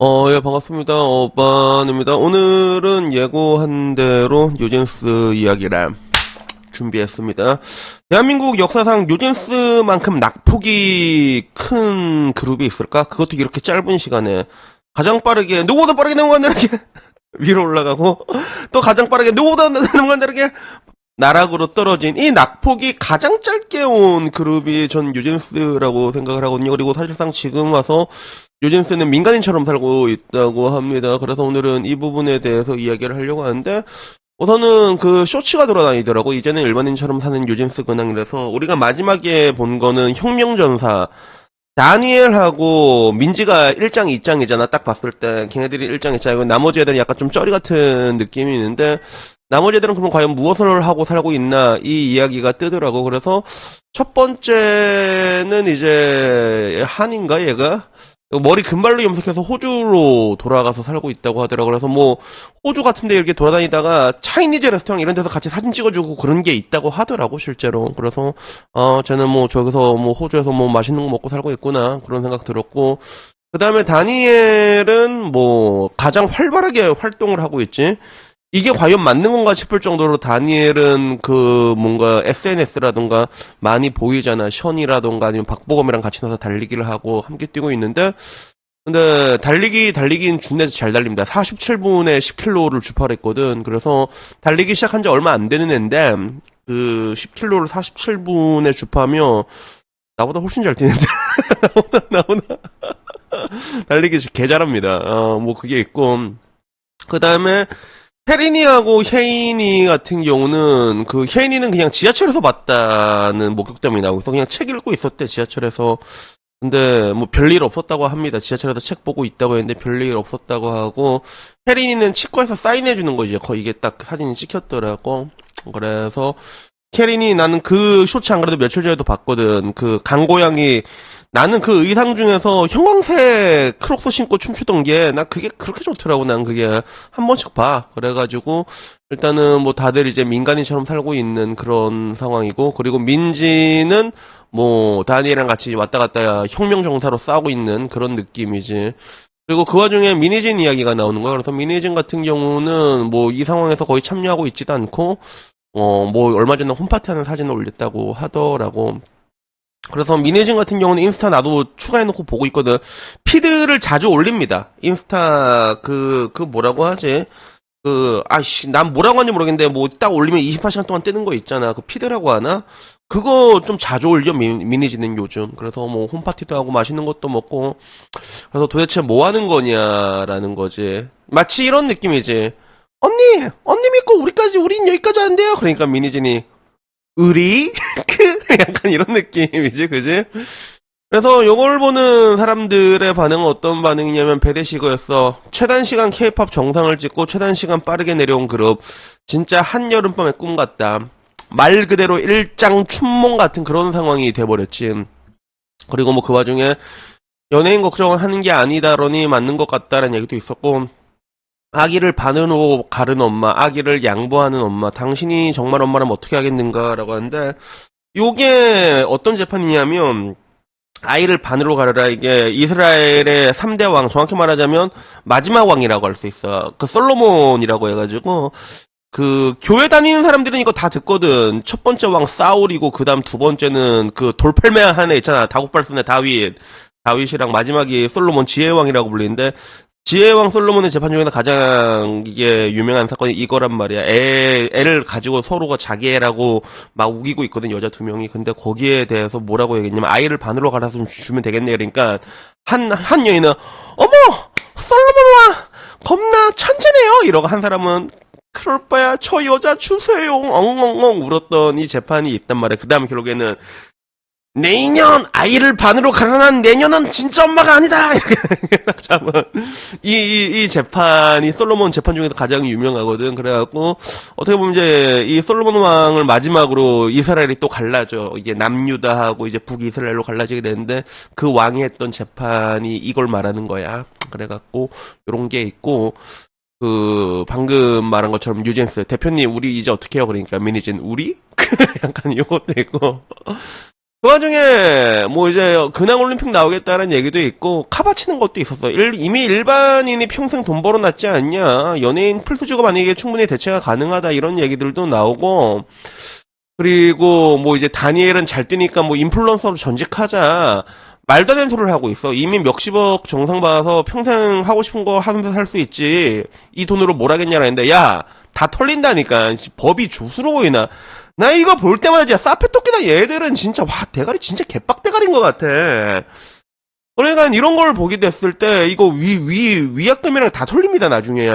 예, 반갑습니다. 어반입니다. 오늘은 예고한 대로 요젠스 이야기를 준비했습니다. 대한민국 역사상 요젠스만큼 낙폭이 큰 그룹이 있을까? 그것도 이렇게 짧은 시간에 가장 빠르게, 누구보다 빠르게 이렇게 위로 올라가고, 또 가장 빠르게, 누구보다 이렇게 나락으로 떨어진 이 낙폭이 가장 짧게 온 그룹이 전 요젠스라고 생각을 하거든요. 그리고 사실상 지금 와서 요젠스는 민간인처럼 살고 있다고 합니다. 그래서 오늘은 이 부분에 대해서 이야기를 하려고 하는데, 우선은 그 쇼츠가 돌아다니더라고. 이제는 일반인처럼 사는 요젠스 근황이라서 우리가 마지막에 본 거는 혁명전사 다니엘하고 민지가 1장 2장이잖아. 딱 봤을 때 걔네들이 1장 2장이고 나머지 애들은 약간 좀 쩌리 같은 느낌이 있는데, 나머지 애들은 그럼 과연 무엇을 하고 살고 있나 이 이야기가 뜨더라고. 그래서 첫 번째는 이제 한인가 얘가 머리 금발로 염색해서 호주로 돌아가서 살고 있다고 하더라고. 그래서 뭐 호주 같은데 이렇게 돌아다니다가 차이니즈 레스토랑 이런 데서 같이 사진 찍어주고 그런 게 있다고 하더라고 실제로. 그래서 쟤는 뭐 저기서 뭐 호주에서 뭐 맛있는 거 먹고 살고 있구나 그런 생각 들었고, 그 다음에 다니엘은 뭐 가장 활발하게 활동을 하고 있지. 이게 과연 맞는 건가 싶을 정도로 다니엘은 그 뭔가 SNS라던가 많이 보이잖아. 션이라던가 아니면 박보검이랑 같이 나서 달리기를 하고 함께 뛰고 있는데, 근데 달리기는 중에서 잘 달립니다. 47분에 10km를 주파했거든. 그래서 달리기 시작한 지 얼마 안 되는 애인데 그 10km를 47분에 주파하면 나보다 훨씬 잘 뛰는데. 나보다 달리기 개 잘합니다. 뭐 그게 있고, 그 다음에 혜린이하고 혜인이 같은 경우는 그 혜인이는 그냥 지하철에서 봤다는 목격담이 나오고 있어. 그냥 책 읽고 있었대 지하철에서. 근데 뭐 별일 없었다고 합니다. 지하철에서 책 보고 있다고 했는데 별일 없었다고 하고, 혜린이는 치과에서 사인해 주는 거지. 거의 이게 딱 사진이 찍혔더라고. 그래서 혜린이, 나는 그 쇼츠 안 그래도 며칠 전에도 봤거든. 그 강고양이, 나는 그 의상 중에서 형광색 크록스 신고 춤추던 게 나 그게 그렇게 좋더라고. 난 그게 한 번씩 봐. 그래가지고 일단은 뭐 다들 이제 민간인처럼 살고 있는 그런 상황이고, 그리고 민지는 뭐 다니엘이랑 같이 왔다 갔다 혁명정사로 싸우고 있는 그런 느낌이지. 그리고 그 와중에 미니진 이야기가 나오는 거야. 그래서 미니진 같은 경우는 뭐 이 상황에서 거의 참여하고 있지도 않고, 뭐 얼마 전에 홈파티 하는 사진을 올렸다고 하더라고. 그래서 미네진 같은 경우는 인스타 나도 추가해놓고 보고 있거든. 피드를 자주 올립니다. 인스타 그 뭐라고 하지? 난 뭐라고 하는지 모르겠는데 뭐 딱 올리면 24시간 동안 뜨는 거 있잖아. 그 피드라고 하나? 그거 좀 자주 올려 미니지는 요즘. 그래서 뭐 홈파티도 하고 맛있는 것도 먹고. 그래서 도대체 뭐 하는 거냐라는 거지. 마치 이런 느낌이지. 언니 믿고 우린 여기까지 안 돼요. 그러니까 미니진이 우리? 약간 이런 느낌이지, 그지? 그래서 요걸 보는 사람들의 반응은 어떤 반응이냐면 배대시거였어. 최단 시간 케이팝 정상을 찍고 최단 시간 빠르게 내려온 그룹. 진짜 한여름밤의 꿈 같다. 말 그대로 일장 춘몽 같은 그런 상황이 돼버렸지. 그리고 뭐 그 와중에 연예인 걱정하는 게 아니다러니 맞는 것 같다라는 얘기도 있었고, 아기를 반으로 가른 엄마, 아기를 양보하는 엄마, 당신이 정말 엄마라면 어떻게 하겠는가라고 하는데, 요게 어떤 재판이냐면, 아이를 반으로 가르라, 이게 이스라엘의 3대 왕, 정확히 말하자면 마지막 왕이라고 할 수 있어. 그 솔로몬이라고 해가지고, 그 교회 다니는 사람들은 이거 다 듣거든. 첫 번째 왕 사울이고, 그 다음 두 번째는 그 돌팔매한 한 애 있잖아. 다국발손의 다윗이랑 마지막이 솔로몬 지혜왕이라고 불리는데, 지혜왕 솔로몬의 재판 중에서 가장 이게 유명한 사건이 이거란 말이야. 애를 가지고 서로가 자기 애라고 막 우기고 있거든, 여자 두 명이. 근데 거기에 대해서 뭐라고 얘기했냐면, 아이를 반으로 갈아서 좀 주면 되겠네. 그러니까, 한 여인은, 어머! 솔로몬 와! 겁나 천재네요! 이러고 한 사람은, 그럴 바야, 저 여자 주세요! 엉엉엉 울었던 이 재판이 있단 말이야. 그 다음 결국에는, 내년 아이를 반으로 가난한 내년은 진짜 엄마가 아니다 이렇게 딱 잡은 이 재판이 솔로몬 재판 중에서 가장 유명하거든. 그래갖고 어떻게 보면 이제 이 솔로몬 왕을 마지막으로 이스라엘이 또 갈라져. 이게 남유다하고 이제 북이스라엘로 갈라지게 되는데, 그 왕이 했던 재판이 이걸 말하는 거야. 그래갖고 요런 게 있고, 그 방금 말한 것처럼 유젠스 대표님 우리 이제 어떻게 해요? 그러니까 미니진 우리? 약간 이것도 있고. 그 와중에 뭐 이제 근황 올림픽 나오겠다는 얘기도 있고 카바치는 것도 있었어. 이미 일반인이 평생 돈 벌어놨지 않냐. 연예인 플스주가 만약에 충분히 대체가 가능하다 이런 얘기들도 나오고 그리고 뭐 이제 다니엘은 잘 뛰니까 뭐 인플루언서로 전직하자. 말도 안 되는 소리를 하고 있어. 이미 몇십억 정상 받아서 평생 하고 싶은 거 하면서 살 수 있지. 이 돈으로 뭘 하겠냐라 했는데 야, 다 털린다니까. 법이 조수로 보이나. 나 이거 볼 때마다 진짜 사페토끼나 얘들은 진짜 와 대가리 진짜 개빡대가리인 것 같아. 그러니까 이런 걸 보게 됐을 때 이거 위약금이랑 다 털립니다 나중에.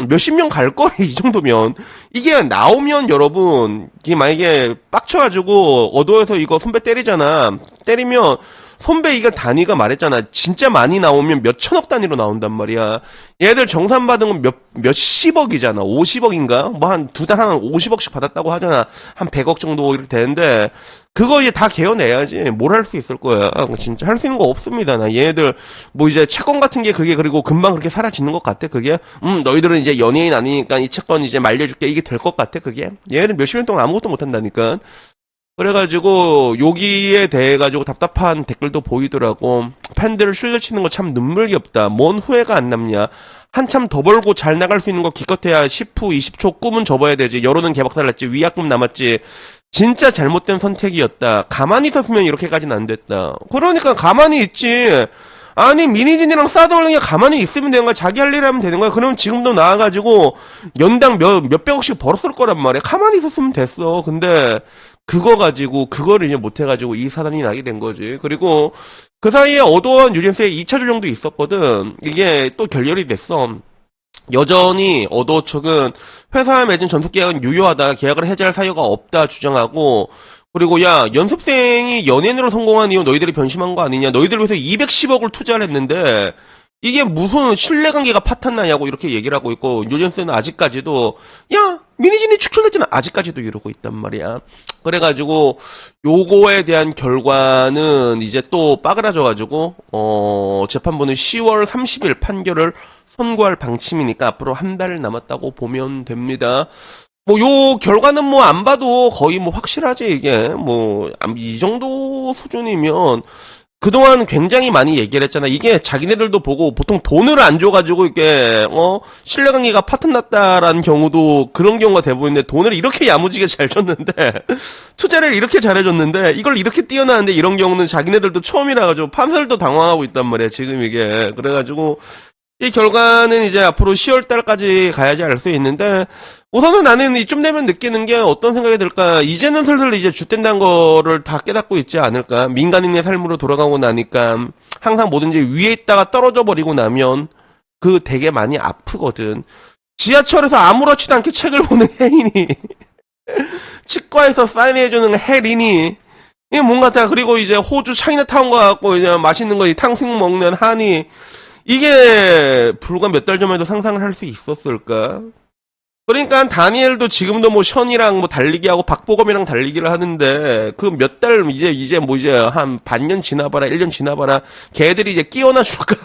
몇십 년 갈 거리 이 정도면. 이게 나오면 여러분 이게 만약에 빡쳐가지고 어도에서 이거 선배 때리잖아. 때리면 선배 이거 단위가 말했잖아. 진짜 많이 나오면 몇 천억 단위로 나온단 말이야. 얘들 정산 받은 건 몇십억이잖아. 50억인가? 뭐 한 두 달 한 50억씩 받았다고 하잖아. 한 100억 정도 이렇게 되는데 그거 이제 다 개어내야지. 뭘 할 수 있을 거야. 진짜 할 수 있는 거 없습니다. 나 얘네들 뭐 이제 채권 같은 게 그게 그리고 금방 그렇게 사라지는 것 같아. 그게 너희들은 이제 연예인 아니니까 이 채권 이제 말려줄게 이게 될 것 같아. 그게 얘네들 몇십 년 동안 아무것도 못 한다니까. 그래가지고 여기에 대해 가지고 답답한 댓글도 보이더라고. 팬들을 실려치는 거 참 눈물겹다. 뭔 후회가 안 남냐. 한참 더 벌고 잘 나갈 수 있는 거 기껏해야 10후 20초 꿈은 접어야 되지. 여론은 개박살났지. 위약금 남았지. 진짜 잘못된 선택이었다. 가만히 있었으면 이렇게까지는 안 됐다. 그러니까 가만히 있지. 아니 미니진이랑 싸돌리게 가만히 있으면 되는 거야. 자기 할 일 하면 되는 거야. 그러면 지금도 나와가지고 연당 몇백억씩 벌었을 거란 말이야. 가만히 있었으면 됐어. 근데 그거 가지고 그거를 이제 못해가지고 이 사단이 나게 된 거지. 그리고 그 사이에 어도원 유진스의 2차 조정도 있었거든. 이게 또 결렬이 됐어. 여전히 어도 측은 회사와 맺은 전속 계약은 유효하다. 계약을 해지할 사유가 없다 주장하고 그리고 야 연습생이 연예인으로 성공한 이유 너희들이 변심한 거 아니냐. 너희들 위해서 210억을 투자를 했는데 이게 무슨 신뢰관계가 파탄나냐고 이렇게 얘기를 하고 있고 유진스는 아직까지도 야 미니진이 축출됐지만 아직까지도 이러고 있단 말이야. 그래가지고 요거에 대한 결과는 이제 또 빠그라져가지고 재판부는 10월 30일 판결을 선고할 방침이니까 앞으로 한 달 남았다고 보면 됩니다. 뭐 요 결과는 뭐 안 봐도 거의 뭐 확실하지 이게 뭐 이 정도 수준이면 그동안 굉장히 많이 얘기를 했잖아. 이게 자기네들도 보고 보통 돈을 안 줘가지고 이게 신뢰관계가 파탄났다라는 경우도 그런 경우가 대부분인데 돈을 이렇게 야무지게 잘 줬는데 투자를 이렇게 잘해줬는데 이걸 이렇게 뛰어나는데 이런 경우는 자기네들도 처음이라 가지고 판사들도 당황하고 있단 말이야 지금 이게. 그래가지고 이 결과는 이제 앞으로 10월 달까지 가야지 알 수 있는데 우선은 나는 이쯤 되면 느끼는 게 어떤 생각이 들까. 이제는 슬슬 이제 죗된다는 거를 다 깨닫고 있지 않을까. 민간인의 삶으로 돌아가고 나니까 항상 뭐든지 위에 있다가 떨어져 버리고 나면 그 되게 많이 아프거든. 지하철에서 아무렇지도 않게 책을 보는 혜인이 치과에서 사인해주는 혜린이 이게 뭔가 다. 그리고 이제 호주 차이나타운 가갖고 이제 맛있는 거 탕수육 먹는 한이 이게 불과 몇 달 전만 해도 상상을 할 수 있었을까? 그러니까 다니엘도 지금도 뭐 션이랑 뭐 달리기하고 박보검이랑 달리기를 하는데 그 몇 달 이제 뭐 이제 한 반년 지나봐라 1년 지나봐라 걔들이 이제 끼어나 줄까?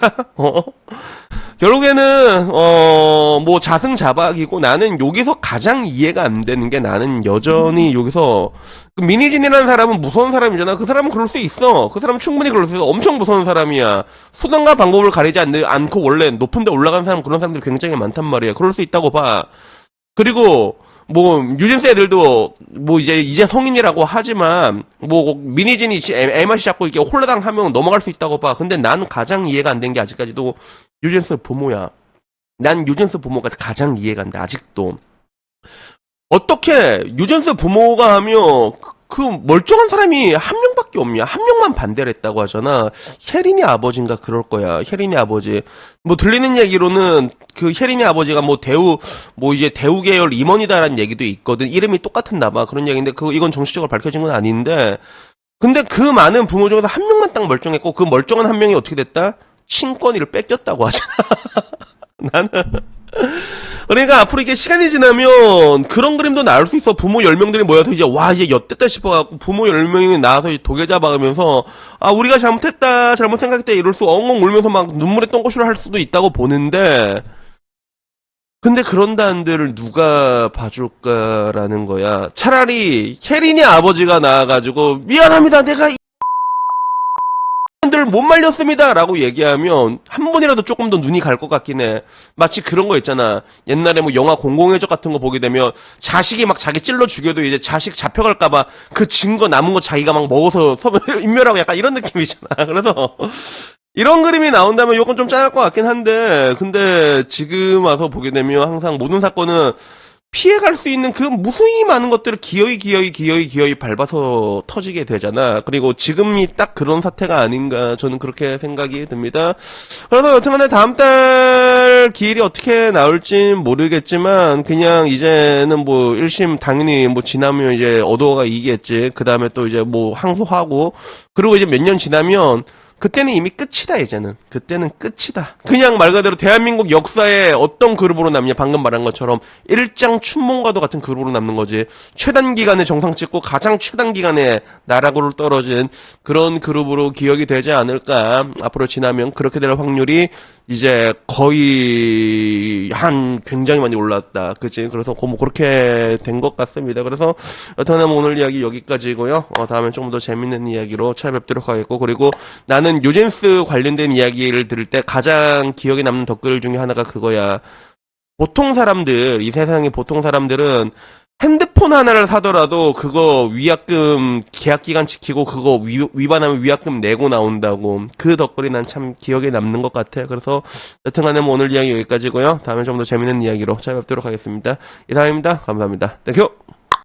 결국에는 뭐 자승자박이고 나는 여기서 가장 이해가 안 되는 게 나는 여전히 여기서 그 미니진이라는 사람은 무서운 사람이잖아. 그 사람은 그럴 수 있어. 그 사람은 충분히 그럴 수 있어. 엄청 무서운 사람이야. 수단과 방법을 가리지 않고 원래 높은 데 올라간 사람 그런 사람들이 굉장히 많단 말이야. 그럴 수 있다고 봐. 그리고 뭐 유진스 애들도 뭐 이제 성인이라고 하지만 뭐 미니진이 MRC 잡고 이렇게 홀라당 하면 넘어갈 수 있다고 봐. 근데 난 가장 이해가 안 된 게 아직까지도 유진스 부모야. 난 유진스 부모가 가장 이해가 안 돼. 아직도 어떻게 유진스 부모가 하면 그 멀쩡한 사람이 한 명밖에 없냐. 한 명만 반대를 했다고 하잖아. 혜린이 아버지인가 그럴 거야. 혜린이 아버지. 뭐 들리는 얘기로는 그 혜린이 아버지가 뭐 이제 대우 계열 임원이다라는 얘기도 있거든. 이름이 똑같았나 봐. 그런 얘기인데 이건 정식적으로 밝혀진 건 아닌데. 근데 그 많은 부모 중에서 한 명만 딱 멀쩡했고 그 멀쩡한 한 명이 어떻게 됐다? 친권위를 뺏겼다고 하잖아. 나는 그러니까 앞으로 이게 시간이 지나면 그런 그림도 나올 수 있어. 부모 10명들이 모여서 이제 와 이제 엿됐다 싶어갖고 부모 10명이 나와서 도계 잡아가면서 아 우리가 잘못했다 잘못 생각했다 이럴 수 엉엉 울면서 막 눈물에 똥꼬쇼를 할 수도 있다고 보는데 근데 그런 단들을 누가 봐줄까라는 거야. 차라리 혜린이 아버지가 나와가지고 미안합니다 내가 애를 못 말렸습니다 라고 얘기하면 한 번이라도 조금 더 눈이 갈 것 같긴 해. 마치 그런 거 있잖아. 옛날에 뭐 영화 공공의 적 같은 거 보게 되면 자식이 막 자기 찔러 죽여도 이제 자식 잡혀갈까봐 그 증거 남은 거 자기가 막 먹어서 인멸하고 약간 이런 느낌이잖아. 그래서 이런 그림이 나온다면 요건 좀 짠할 것 같긴 한데, 근데 지금 와서 보게 되면 항상 모든 사건은 피해갈 수 있는 그 무수히 많은 것들을 기어이 밟아서 터지게 되잖아. 그리고 지금이 딱 그런 사태가 아닌가 저는 그렇게 생각이 듭니다. 그래서 여튼간에 다음 달 기일이 어떻게 나올진 모르겠지만 그냥 이제는 뭐 1심 당연히 뭐 지나면 이제 어도가 이기겠지. 그 다음에 또 이제 뭐 항소하고 그리고 이제 몇 년 지나면 그때는 이미 끝이다, 이제는. 그때는 끝이다. 그냥 말 그대로 대한민국 역사에 어떤 그룹으로 남냐, 방금 말한 것처럼 일장춘몽과도 같은 그룹으로 남는 거지. 최단 기간에 정상 찍고 가장 최단 기간에 나락으로 떨어진 그런 그룹으로 기억이 되지 않을까. 앞으로 지나면 그렇게 될 확률이 이제 거의 한 굉장히 많이 올랐다. 그치? 그래서 뭐 그렇게 된 것 같습니다. 그래서 여튼간 오늘 이야기 여기까지고요. 다음에 좀 더 재밌는 이야기로 찾아뵙도록 하겠고, 그리고 나는 요젠스 관련된 이야기를 들을 때 가장 기억에 남는 댓글 중에 하나가 그거야. 보통 사람들, 이 세상의 보통 사람들은 핸드폰 하나를 사더라도 그거 위약금 계약기간 지키고 그거 위반하면 위약금 내고 나온다고. 그 덧글이 난 참 기억에 남는 것 같아. 그래서 여튼간에 뭐 오늘 이야기 여기까지고요. 다음에 좀 더 재밌는 이야기로 찾아뵙도록 하겠습니다. 이상입니다. 감사합니다. 땡큐.